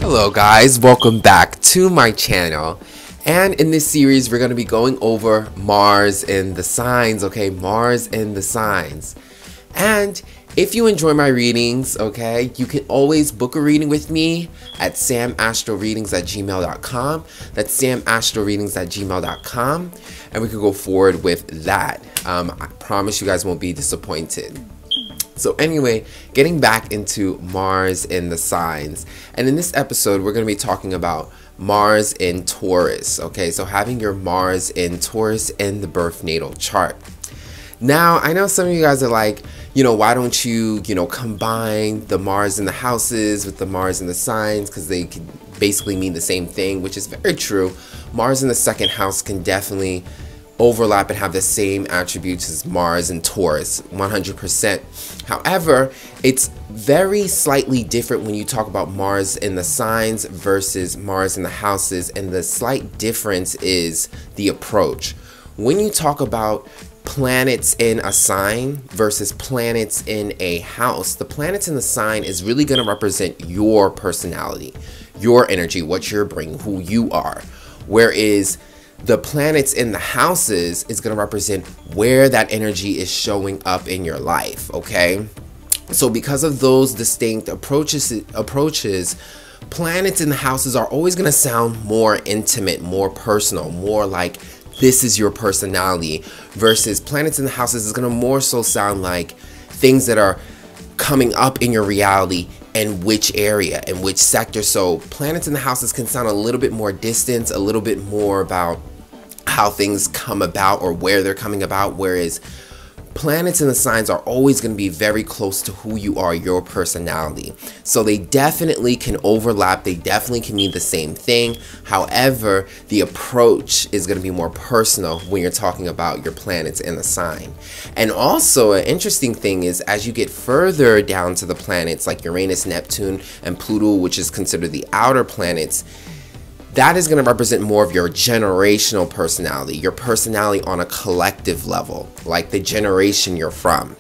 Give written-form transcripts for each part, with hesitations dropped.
Hello guys, welcome back to my channel. And in this series we're going to be going over Mars and the signs, okay? Mars and the signs. And if you enjoy my readings, okay, you can always book a reading with me at samastroreadings@gmail.com. That's samastroreadings@gmail.com, and we can go forward with that. I promise you guys won't be disappointed. So anyway, getting back into Mars and the signs. And in this episode, we're going to be talking about Mars in Taurus. Okay, so having your Mars in Taurus in the birth natal chart. Now, I know some of you guys are like, why don't you, combine the Mars in the houses with the Mars in the signs, because they can basically mean the same thing, which is very true. Mars in the second house can definitely overlap and have the same attributes as Mars and Taurus, 100%. However, it's very slightly different when you talk about Mars in the signs versus Mars in the houses, and the slight difference is the approach. When you talk about planets in a sign versus planets in a house, the planets in the sign is really going to represent your personality, your energy, what you're bringing, who you are, whereas the planets in the houses is going to represent where that energy is showing up in your life, okay? So because of those distinct approaches, planets in the houses are always going to sound more intimate, more personal, more like this is your personality, versus planets in the houses is going to more so sound like things that are coming up in your reality and which area and which sector. So planets in the houses can sound a little bit more distant, a little bit more about how things come about or where they're coming about, whereas planets in the signs are always going to be very close to who you are, your personality. So they definitely can overlap, they definitely can mean the same thing. However, the approach is going to be more personal when you're talking about your planets in the sign. And also an interesting thing is, as you get further down to the planets like Uranus, Neptune, and Pluto, which is considered the outer planets, that is going to represent more of your generational personality, your personality on a collective level, like the generation you're from.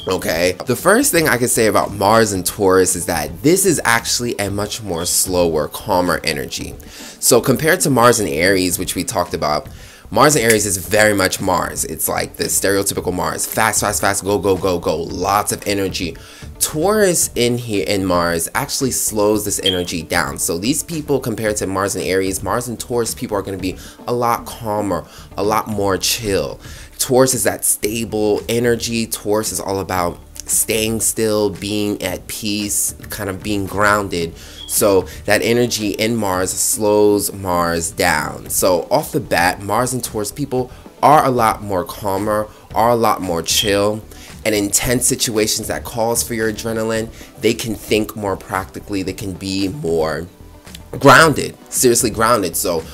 Okay, the first thing I can say about Mars and Taurus is that this is actually a much more slower, calmer energy. So compared to Mars and Aries, which we talked about, Mars and Aries is very much Mars. It's like the stereotypical Mars, fast, fast, fast, go, go, go, go, lots of energy. Taurus in Mars actually slows this energy down. So these people, compared to Mars and Aries, Mars and Taurus people are going to be a lot calmer, a lot more chill. Taurus is that stable energy. Taurus is all about staying still, being at peace, kind of being grounded. So that energy in Mars slows Mars down. So off the bat, Mars and Taurus people are a lot more calmer, are a lot more chill. And intense situations that calls for your adrenaline, they can think more practically, they can be more grounded, seriously grounded. So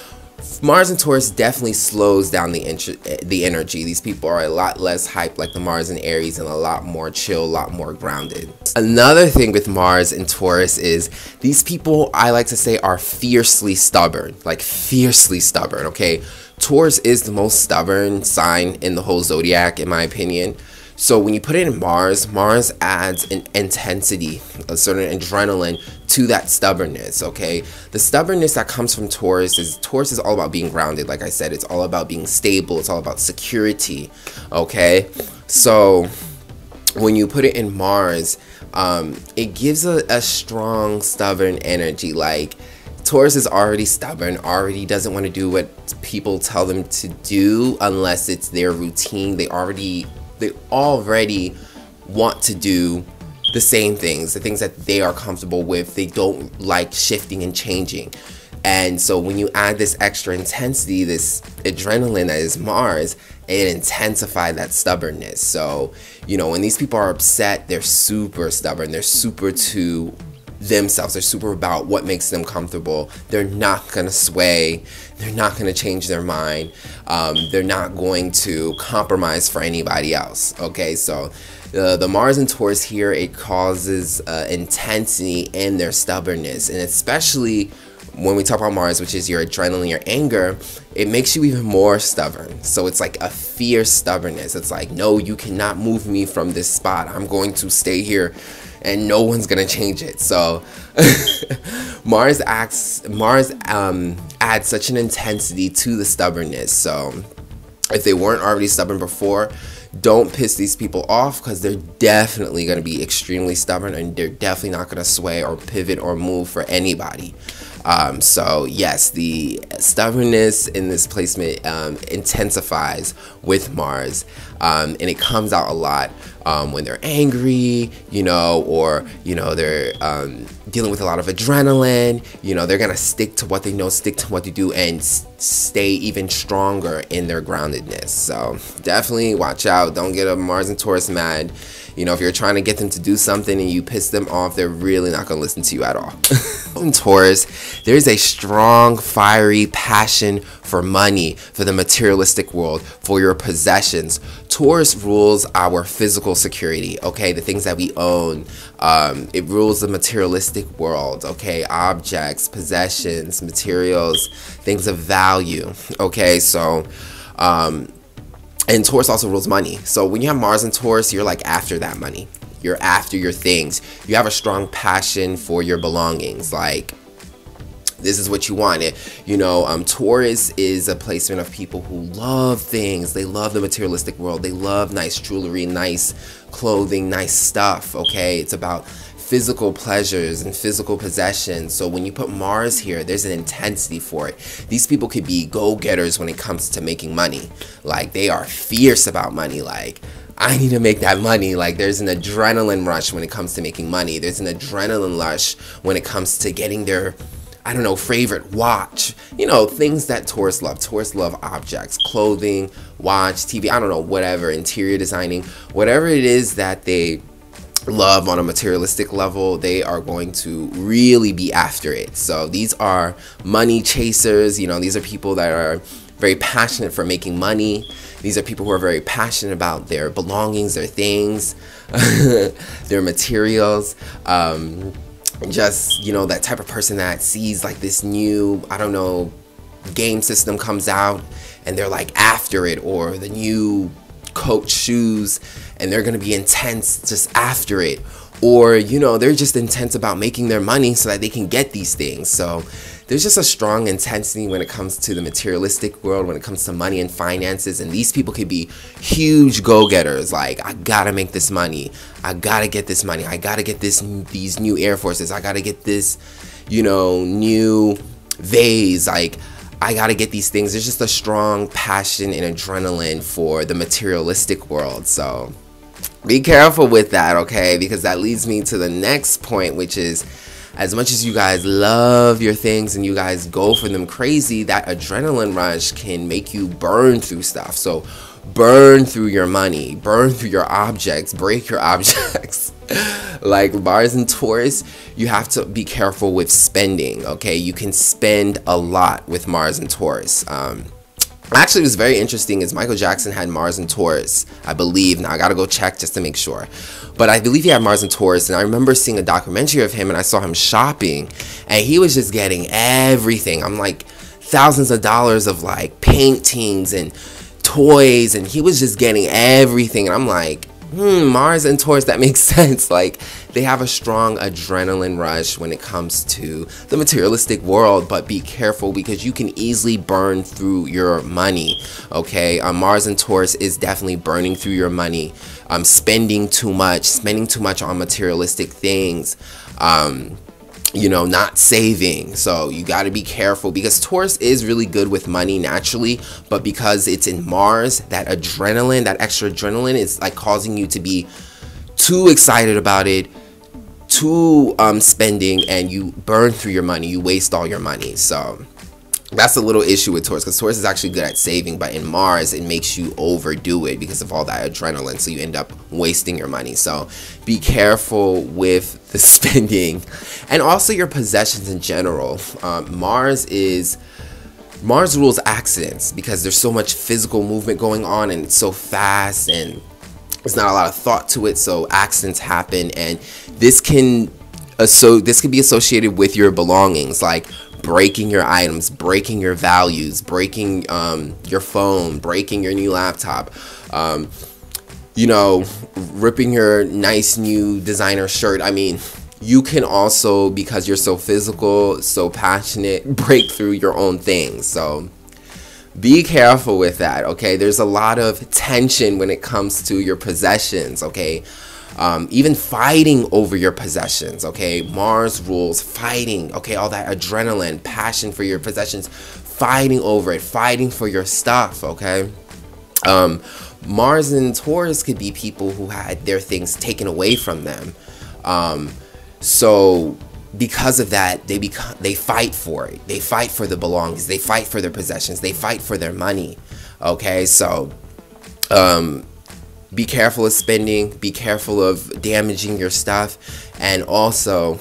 Mars and Taurus definitely slows down the energy. These people are a lot less hyped like the Mars and Aries, and a lot more chill, a lot more grounded. Another thing with Mars and Taurus is these people, I like to say, are fiercely stubborn, like fiercely stubborn, okay? Taurus is the most stubborn sign in the whole zodiac, in my opinion. So when you put it in Mars, Mars adds an intensity, a certain adrenaline to that stubbornness, okay? The stubbornness that comes from Taurus is all about being grounded. Like I said, it's all about being stable. It's all about security, okay? So when you put it in Mars, it gives a strong, stubborn energy. Like Taurus is already stubborn, already doesn't want to do what people tell them to do unless it's their routine. They already want to do the same things, the things that they are comfortable with. They don't like shifting and changing. And so when you add this extra intensity, this adrenaline that is Mars, it intensifies that stubbornness. So, when these people are upset, they're super stubborn. They're super to themselves. They're super about what makes them comfortable. They're not going to sway. They're not going to change their mind. They're not going to compromise for anybody else. Okay, so the Mars and Taurus here, it causes intensity in their stubbornness. And especially when we talk about Mars, which is your adrenaline, your anger, it makes you even more stubborn. So it's like a fierce stubbornness. It's like, no, you cannot move me from this spot. I'm going to stay here and no one's gonna change it. So Mars adds such an intensity to the stubbornness. So if they weren't already stubborn before, don't piss these people off, because they're definitely going to be extremely stubborn, and they're definitely not going to sway or pivot or move for anybody. So yes, the stubbornness in this placement intensifies with Mars, and it comes out a lot when they're angry, or they're dealing with a lot of adrenaline. They're gonna stick to what they know, stick to what they do, and stay even stronger in their groundedness. So definitely watch out. Don't get a Mars and Taurus mad. If you're trying to get them to do something and you piss them off, they're really not going to listen to you at all. In Taurus, there's a strong, fiery passion for money, for the materialistic world, for your possessions. Taurus rules our physical security, okay? The things that we own. It rules the materialistic world, okay? Objects, possessions, materials, things of value, okay? So, and Taurus also rules money. So when you have Mars and Taurus, you're like after that money. You're after your things. You have a strong passion for your belongings. Like, this is what you want. Taurus is a placement of people who love things. They love the materialistic world. They love nice jewelry, nice clothing, nice stuff, okay? It's about physical pleasures and physical possessions. So when you put Mars here, there's an intensity for it. These people could be go-getters when it comes to making money. Like, they are fierce about money. Like, I need to make that money. Like, there's an adrenaline rush when it comes to making money. There's an adrenaline rush when it comes to getting their, I don't know, favorite watch. Things that Taurus love. Taurus love objects, clothing, watch, TV, I don't know, whatever, interior designing, whatever it is that they love on a materialistic level, they are going to really be after it. So these are money chasers. These are people that are very passionate for making money. These are people who are very passionate about their belongings, their things, their materials. Just, that type of person that sees like this new, I don't know, game system comes out and they're like after it, or the new Coach shoes, and they're gonna be intense just after it, or they're just intense about making their money so that they can get these things. So there's just a strong intensity when it comes to the materialistic world, when it comes to money and finances, and these people could be huge go-getters. Like, I gotta make this money, I gotta get this money, I gotta get these new Air Forces, I gotta get this new vase, like I gotta get these things. There's just a strong passion and adrenaline for the materialistic world. So be careful with that, okay? Because that leads me to the next point, which is, as much as you guys love your things and you guys go for them crazy, that adrenaline rush can make you burn through stuff. So burn through your money, burn through your objects, break your objects. Like Mars and Taurus, you have to be careful with spending, okay? You can spend a lot with Mars and Taurus. Actually, it was very interesting is Michael Jackson had Mars and Taurus, I believe. Now, I gotta go check just to make sure. But I believe he had Mars and Taurus, and I remember seeing a documentary of him, and I saw him shopping, and he was just getting everything. I'm like, thousands of dollars of like paintings and toys, and he was just getting everything, and I'm like, Mars and Taurus, that makes sense. Like, they have a strong adrenaline rush when it comes to the materialistic world, but be careful because you can easily burn through your money, okay? Mars and Taurus is definitely burning through your money, spending too much on materialistic things, not saving. So you got to be careful because Taurus is really good with money naturally, but because it's in Mars, that adrenaline, that extra adrenaline is like causing you to be too excited about it, too spending, and you burn through your money, you waste all your money. So that's a little issue with Taurus, because Taurus is actually good at saving, but in Mars it makes you overdo it because of all that adrenaline, so you end up wasting your money. So be careful with the spending and also your possessions in general. Mars rules accidents because there's so much physical movement going on and it's so fast and there's not a lot of thought to it, so accidents happen, and this can be associated with your belongings, like breaking your items, breaking your values, breaking your phone, breaking your new laptop, you know, ripping your nice new designer shirt. I mean, you can also, because you're so physical, so passionate, break through your own things. So be careful with that, okay? There's a lot of tension when it comes to your possessions, okay? Even fighting over your possessions, okay? Mars rules fighting, okay? All that adrenaline, passion for your possessions, fighting over it, fighting for your stuff, okay? Mars and Taurus could be people who had their things taken away from them. So because of that, they fight for it. They fight for the belongings. They fight for their possessions. They fight for their money. Okay, so be careful of spending. Be careful of damaging your stuff, and also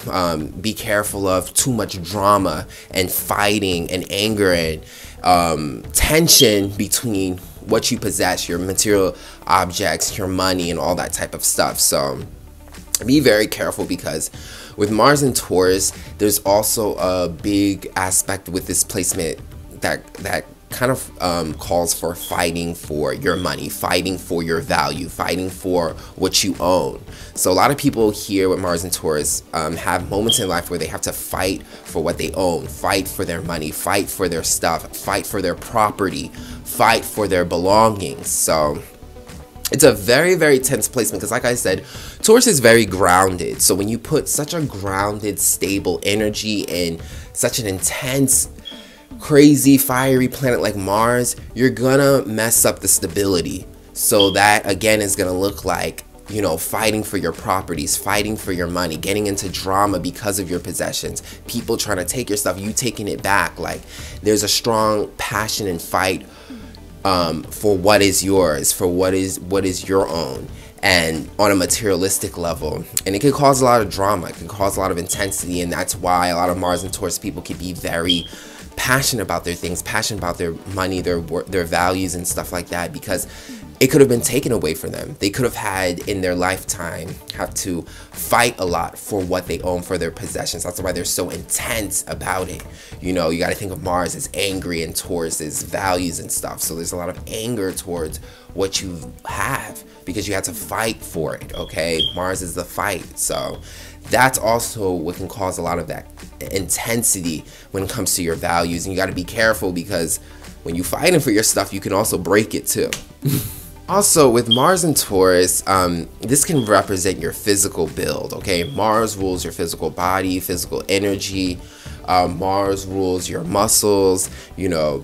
be careful of too much drama and fighting and anger and tension between what you possess, your material objects, your money, and all that type of stuff. So be very careful, because with Mars and Taurus, there's also a big aspect with this placement that kind of calls for fighting for your money, fighting for your value, fighting for what you own. So a lot of people here with Mars and Taurus have moments in life where they have to fight for what they own, fight for their money, fight for their stuff, fight for their property, fight for their belongings. So it's a very, very tense placement, because like I said, Taurus is very grounded. So when you put such a grounded, stable energy in such an intense, crazy, fiery planet like Mars, you're gonna mess up the stability. So that, again, is gonna look like, you know, fighting for your properties, fighting for your money, getting into drama because of your possessions, people trying to take your stuff, you taking it back. Like, there's a strong passion and fight for what is yours, for what is your own, and on a materialistic level. And it can cause a lot of drama, it can cause a lot of intensity, and that's why a lot of Mars and Taurus people can be very passionate about their things, passionate about their money, their values and stuff like that, because it could have been taken away from them. They could have had in their lifetime have to fight a lot for what they own, for their possessions. That's why they're so intense about it. You know, you got to think of Mars as angry and Taurus as values and stuff. So there's a lot of anger towards what you have because you had to fight for it, okay? Mars is the fight. So that's also what can cause a lot of that intensity when it comes to your values. And you got to be careful, because when you're fighting for your stuff, you can also break it too. Also, with Mars and Taurus, this can represent your physical build, okay? Mars rules your physical body, physical energy. Mars rules your muscles, you know,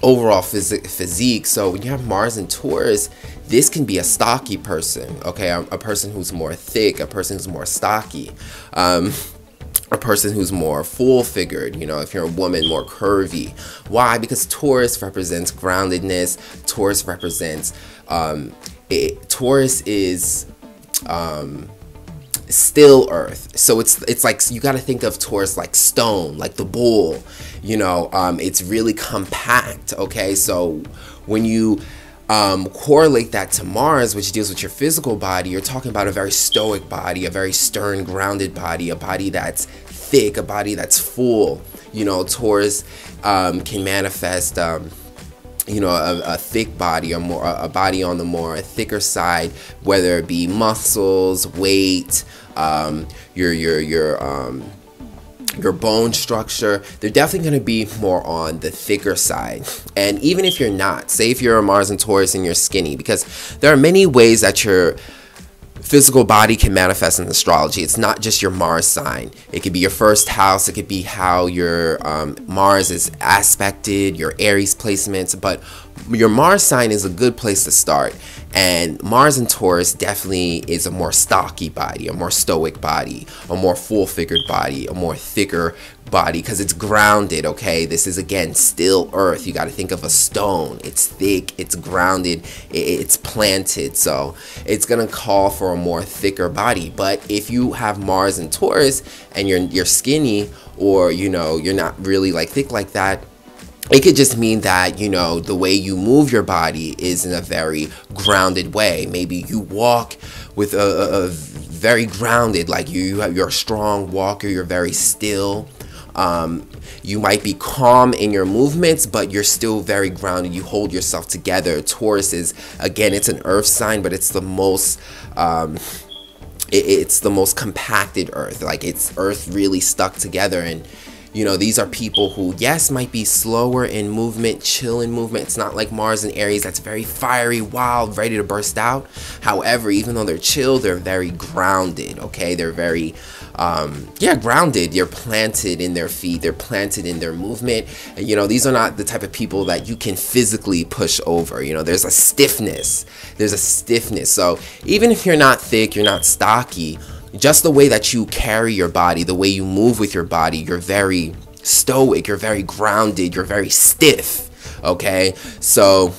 overall physique. So when you have Mars and Taurus, this can be a stocky person, okay? A person who's more thick, a person who's more stocky. A person who's more full-figured, you know, if you're a woman, more curvy. Why? Because Taurus represents groundedness. Taurus represents, Taurus is still earth. So it's like, you got to think of Taurus like stone, like the bull, you know, it's really compact, okay? So when you correlate that to Mars, which deals with your physical body, you're talking about a very stoic body, a very stern, grounded body, a body that's thick, a body that's full. You know, Taurus can manifest, you know, a thick body, or more a body on the more thicker side, whether it be muscles, weight, your bone structure. They're definitely going to be more on the thicker side. And even if you're not, say if you're a Mars and Taurus and you're skinny, because there are many ways that your physical body can manifest in astrology. It's not just your Mars sign. It could be your first house. It could be how your Mars is aspected, your Aries placements. But your Mars sign is a good place to start. And Mars and Taurus definitely is a more stocky body, a more stoic body, a more full-figured body, a more thicker body, because it's grounded, okay? This is, again, still earth. You got to think of a stone. It's thick, it's grounded, it's planted. So it's going to call for a more thicker body. But if you have Mars and Taurus and you're skinny, or, you know, you're not really like thick like that, it could just mean that, you know, the way you move your body is in a very grounded way. Maybe you walk with a very grounded, like you're a strong walker, you're very still. You might be calm in your movements, but you're still very grounded. You hold yourself together. Taurus is, again, it's an earth sign, but it's the most it's the most compacted earth. Like, it's earth really stuck together. And you know, these are people who, yes, might be slower in movement, chill in movement. It's not like Mars and Aries that's very fiery, wild, ready to burst out. However, even though they're chill, they're very grounded, okay? They're very, grounded. They're planted in their feet. They're planted in their movement. And, you know, these are not the type of people that you can physically push over. You know, there's a stiffness. There's a stiffness. So even if you're not thick, you're not stocky, just the way that you carry your body, the way you move with your body, you're very stoic, you're very grounded, you're very stiff, okay? So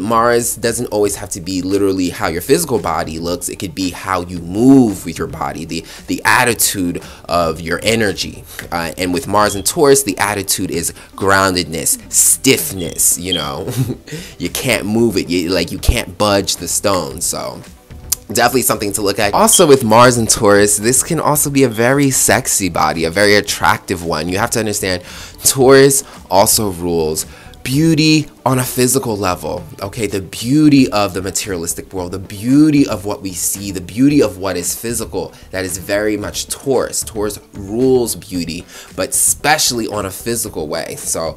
Mars doesn't always have to be literally how your physical body looks. It could be how you move with your body, the attitude of your energy. And with Mars and Taurus, the attitude is groundedness, stiffness, you know? You can't move it, you can't budge the stone, so definitely something to look at. Also with Mars and Taurus, this can also be a very sexy body, a very attractive one. You have to understand, Taurus also rules beauty on a physical level, okay? The beauty of the materialistic world, the beauty of what we see, the beauty of what is physical, that is very much Taurus. Taurus rules beauty, but especially on a physical way. So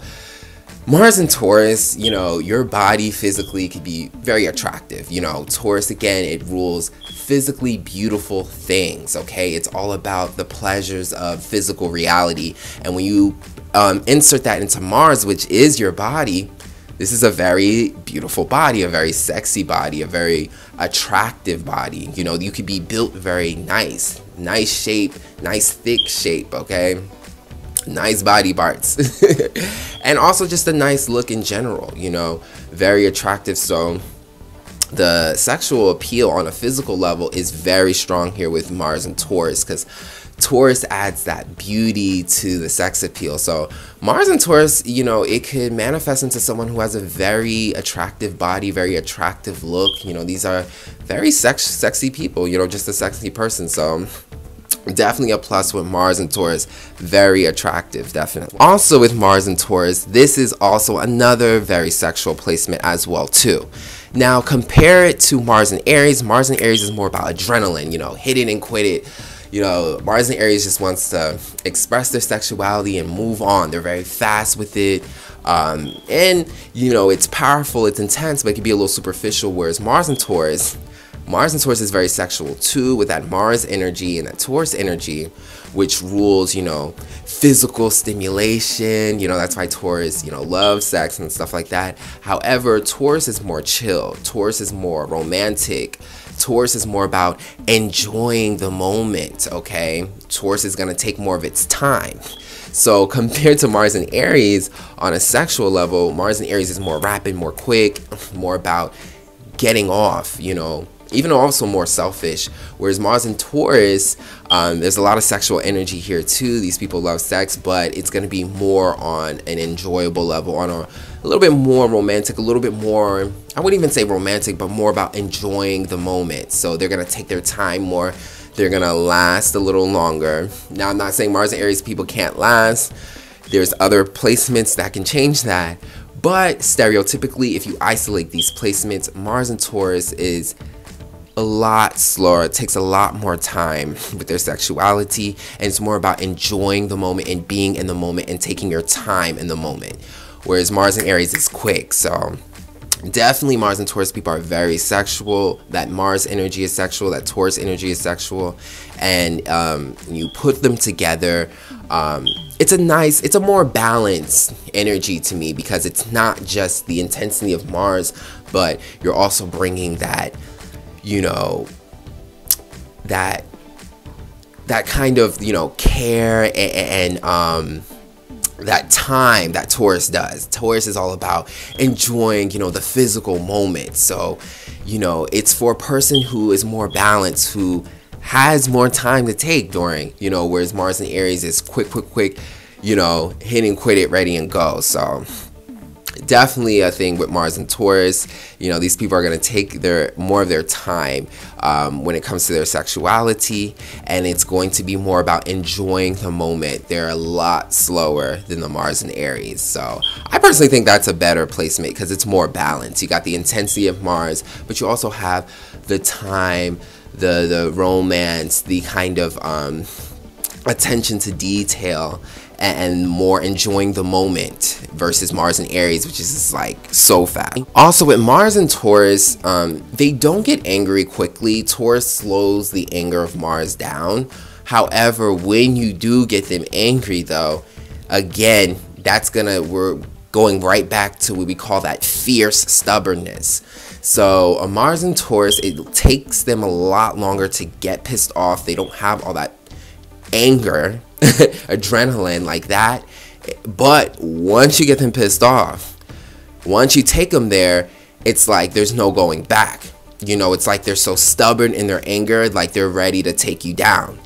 Mars and Taurus, you know, your body physically could be very attractive. You know, Taurus, again, it rules physically beautiful things, okay? It's all about the pleasures of physical reality. And when you insert that into Mars, which is your body, this is a very beautiful body, a very sexy body, a very attractive body. You know, you could be built very nice shape, nice thick shape, okay? Nice body parts. And also just a nice look in general, you know, very attractive. So the sexual appeal on a physical level is very strong here with Mars and Taurus, because Taurus adds that beauty to the sex appeal. So Mars and Taurus, you know, it could manifest into someone who has a very attractive body, very attractive look. You know, these are very sexy people, you know, just a sexy person. So definitely a plus with Mars and Taurus. Very attractive, definitely. Also with Mars and Taurus, this is also another very sexual placement as well too. Now compare it to Mars and Aries. Mars and Aries is more about adrenaline, you know, hit it and quit it. You know, Mars and Aries just wants to express their sexuality and move on. They're very fast with it. And, you know, it's powerful, it's intense, but it can be a little superficial. Whereas Mars and Taurus is very sexual too, with that Mars energy and that Taurus energy, which rules, you know, physical stimulation. You know, that's why Taurus, you know, loves sex and stuff like that. However, Taurus is more chill. Taurus is more romantic. Taurus is more about enjoying the moment, okay? Taurus is going to take more of its time. So compared to Mars and Aries, on a sexual level, Mars and Aries is more rapid, more quick, more about getting off, you know, even also more selfish. Whereas Mars and Taurus, there's a lot of sexual energy here too. These people love sex, but it's going to be more on an enjoyable level, on a little bit more romantic, a little bit more, I wouldn't even say romantic, but more about enjoying the moment. So they're going to take their time more. They're going to last a little longer. Now, I'm not saying Mars and Aries people can't last. There's other placements that can change that. But stereotypically, if you isolate these placements, Mars and Taurus is a lot slower. It takes a lot more time with their sexuality, and it's more about enjoying the moment and being in the moment and taking your time in the moment. Whereas Mars and Aries is quick. So definitely Mars and Taurus people are very sexual. That Mars energy is sexual, that Taurus energy is sexual, and you put them together, it's a more balanced energy to me, because it's not just the intensity of Mars, but you're also bringing that, you know, that kind of, you know, care and that time that Taurus does. Taurus is all about enjoying, you know, the physical moment. So, you know, it's for a person who is more balanced, who has more time to take during, you know, whereas Mars and Aries is quick, you know, hit and quit it, ready and go. So definitely a thing with Mars and Taurus. You know, these people are going to take more of their time when it comes to their sexuality, and it's going to be more about enjoying the moment. They're a lot slower than the Mars and Aries. So I personally think that's a better placement because it's more balanced. You got the intensity of Mars, but you also have the time, the romance, the kind of attention to detail, and more enjoying the moment versus Mars and Aries, which is just like so fast. Also with Mars and Taurus, they don't get angry quickly. Taurus slows the anger of Mars down. However, when you do get them angry though, again, we're going right back to what we call that fierce stubbornness. So a Mars and Taurus, it takes them a lot longer to get pissed off. They don't have all that anger, adrenaline like that. But once you get them pissed off, once you take them there, it's like there's no going back. You know, it's like they're so stubborn in their anger, like they're ready to take you down.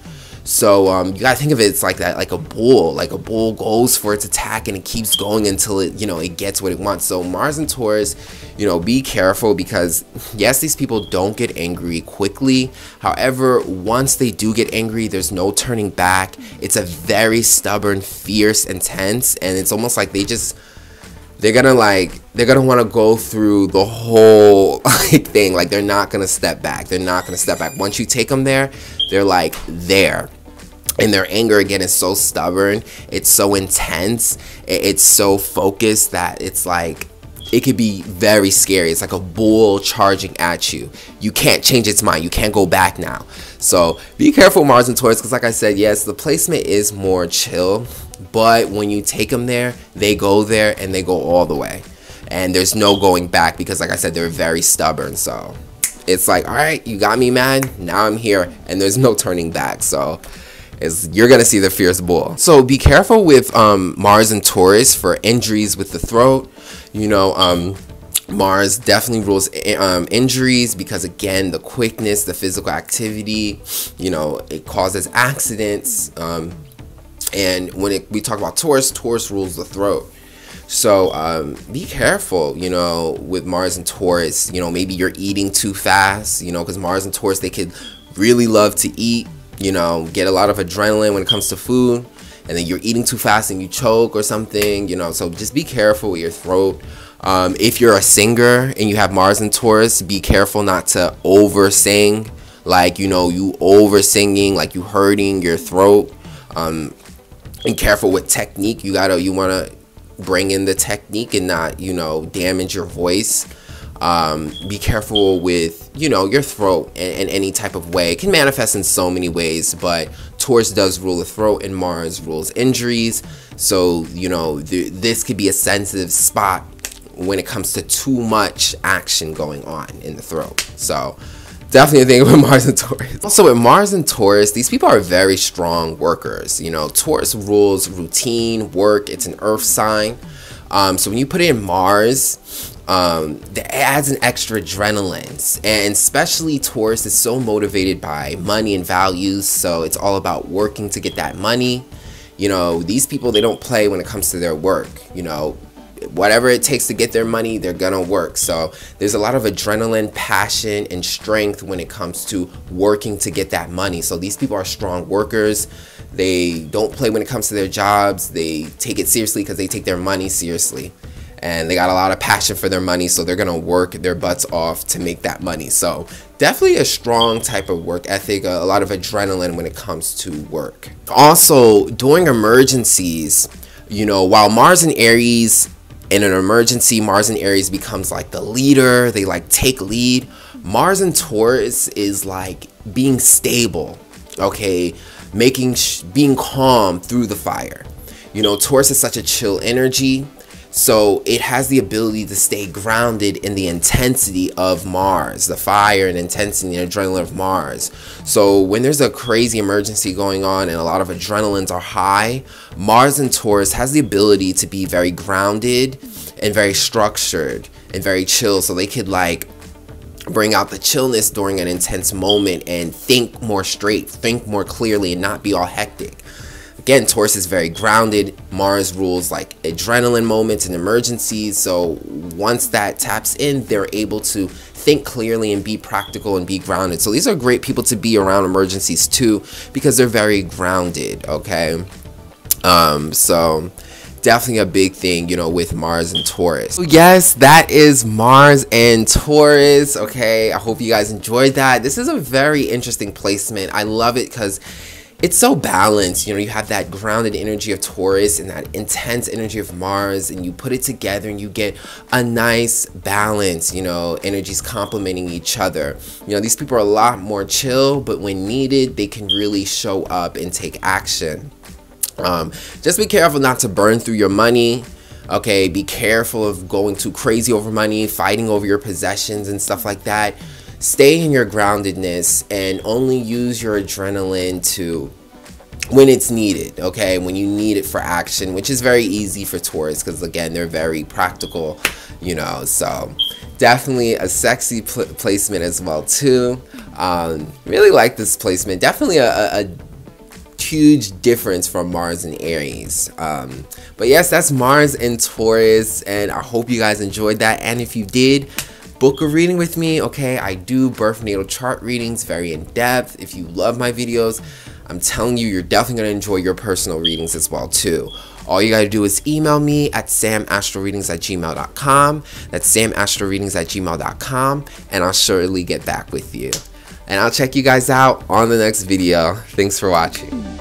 So you gotta think of it, it's like that, like a bull. Like a bull goes for its attack and it keeps going until it, you know, it gets what it wants. So Mars and Taurus, you know, be careful because yes, these people don't get angry quickly. However, once they do get angry, there's no turning back. It's a very stubborn, fierce, intense, and it's almost like they're gonna want to go through the whole thing. Like they're not gonna step back. They're not gonna step back. Once you take them there, they're like there. And their anger again is so stubborn. It's so intense. It's so focused that it's like it could be very scary. It's like a bull charging at you. You can't change its mind. You can't go back now. So be careful, Mars and Taurus, because like I said, yes, the placement is more chill. But when you take them there, they go there and they go all the way. And there's no going back because like I said, they're very stubborn. So it's like, all right, you got me, man. Now I'm here and there's no turning back. So you're going to see the fierce bull. So be careful with Mars and Taurus for injuries with the throat. You know, Mars definitely rules injuries because again, the quickness, the physical activity, you know, it causes accidents. And when we talk about Taurus, Taurus rules the throat. So be careful, you know, with Mars and Taurus. You know, maybe you're eating too fast, you know, because Mars and Taurus, they could really love to eat, you know, get a lot of adrenaline when it comes to food. And then you're eating too fast and you choke or something, you know, so just be careful with your throat. If you're a singer and you have Mars and Taurus, be careful not to over sing, like, you know, you over singing, like you hurting your throat. And careful with technique. You want to bring in the technique and not, you know, damage your voice. Be careful with, you know, your throat in any type of way. It can manifest in so many ways, but Taurus does rule the throat and Mars rules injuries. So, you know, this could be a sensitive spot when it comes to too much action going on in the throat. So definitely a thing with Mars and Taurus. Also with Mars and Taurus, these people are very strong workers. You know, Taurus rules routine, work. It's an earth sign. So when you put in Mars, that adds an extra adrenaline, and especially Taurus is so motivated by money and values. So it's all about working to get that money. You know, these people, they don't play when it comes to their work. You know, whatever it takes to get their money, they're gonna work. So there's a lot of adrenaline, passion, and strength when it comes to working to get that money. So these people are strong workers. They don't play when it comes to their jobs. They take it seriously because they take their money seriously. And they got a lot of passion for their money, so they're gonna work their butts off to make that money. So definitely a strong type of work ethic, a lot of adrenaline when it comes to work. Also, during emergencies, you know, while Mars and Aries, in an emergency, Mars and Aries becomes like the leader. They like take lead. Mars and Taurus is like being stable, okay? Being calm through the fire. You know, Taurus is such a chill energy. So it has the ability to stay grounded in the intensity of Mars, the fire and intensity and adrenaline of Mars. So when there's a crazy emergency going on and a lot of adrenalines are high, Mars and Taurus has the ability to be very grounded and very structured and very chill. So they could like bring out the chillness during an intense moment and think more straight, think more clearly, and not be all hectic. Again, Taurus is very grounded. Mars rules like adrenaline moments and emergencies. So once that taps in, they're able to think clearly and be practical and be grounded. So these are great people to be around emergencies too, because they're very grounded, okay? So definitely a big thing, you know, with Mars and Taurus. So yes, that is Mars and Taurus, okay? I hope you guys enjoyed that. This is a very interesting placement. I love it because it's so balanced. You know, you have that grounded energy of Taurus and that intense energy of Mars, and you put it together and you get a nice balance, you know, energies complementing each other. You know, these people are a lot more chill, but when needed, they can really show up and take action. Just be careful not to burn through your money. Okay, be careful of going too crazy over money, fighting over your possessions and stuff like that. Stay in your groundedness and only use your adrenaline to when it's needed, okay? When you need it for action, which is very easy for Taurus because, again, they're very practical, you know. So definitely a sexy placement as well, too. Really like this placement. Definitely a huge difference from Mars and Aries. But yes, that's Mars and Taurus, and I hope you guys enjoyed that. And if you did, book a reading with me, okay? I do birth natal chart readings, very in-depth. If you love my videos, I'm telling you, you're definitely going to enjoy your personal readings as well too. All you got to do is email me at samastroreadings@gmail.com. That's samastroreadings@gmail.com, and I'll surely get back with you. And I'll check you guys out on the next video. Thanks for watching.